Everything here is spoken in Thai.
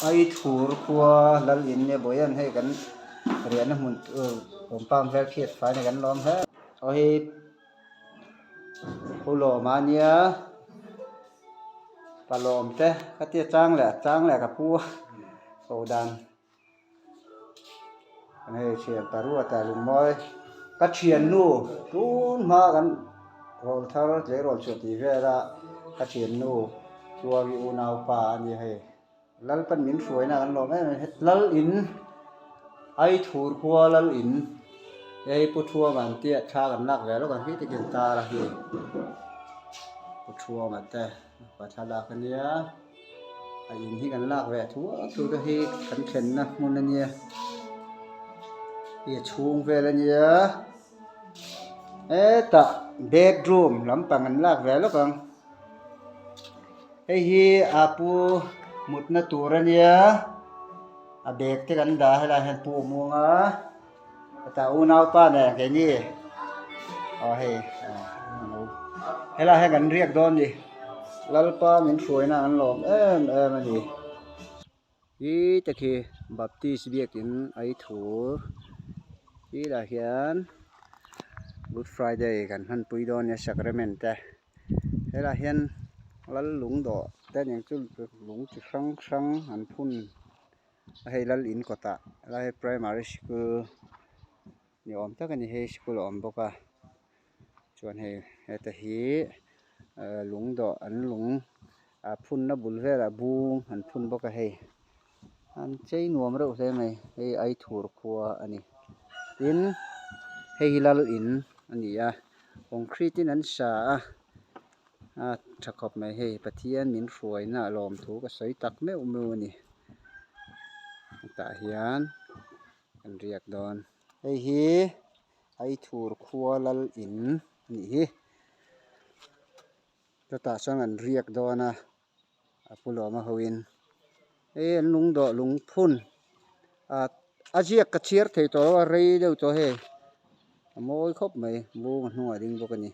ai thur khua lal in ne boyan he kan rian na mun om pam vel khiat fai ne kan lom he oi pulo mania palom te khatia chang le ka pu o dan này chuyện ta rùa ta lùng môi các chuyện nu tún maกันrồi thao dễ rồi chuyện gì về ra các chuyện nu chùa bị u nào pa như thế lal pan min suy naกันlom lal in ai thur khua lal in ai pu thua man tia chaกันนักvềแล้วกันที่ติกินตาละทีpu thua manแต่ปัทลากันเนี้ยไอ้ยินที่กันนักvềทั่วตัวก็ให้ขันเข็นนะมุนเนี่ย chung về là nhớ ta bedroom lắm bằng anh lạc về lúc bằng hi apu một na tura nhớ bed thì anh đã hay là hành pu mua ngá ta u nào pa nè cái gì hay là hay gần riêng đón gì lal pa mình phơi na anh lom anh gì hi ta khi baptist biết in ai thuaที่ละเฮียน Good Friday กันฮันปุยดอนเนี่ยสักระเมนแต่เฮละเฮียนลัลหลงดอแต่ยังจุหลงจุครั้งหันพุ่นให้ลัลอินกตะแล้วให้ primary school เนี่ยอมถ้ากันให้ school อมบอกว่าชวนให้แต่ฮีหลงดออันหลงพุ่นนับบุญเวลาบูหันพุ่นบอกว่าให้อันใจหนัวมรู้ใช่ไหมให้ไอถูกขัวอันนี้อินให้ลลอินอันนี้องครีตินันสาถ้าขอบไม่ให้ปะเทียนมินฝอยน่ะลอมถูกก็ใส่ตักไม่อุโมนี่ตาเฮียนกันเรียกดอนไอถูกขัวลลอินนี่จะตาส่วนกันเรียกดอนนะปุโรมาหวินลุงดอลุงพุ่นอาเจียกกระเชียร์เถอะตัวอะไรเดี๋ยวตัวเฮมอยครบไหมบูมันหัวดิ้งพวกนี้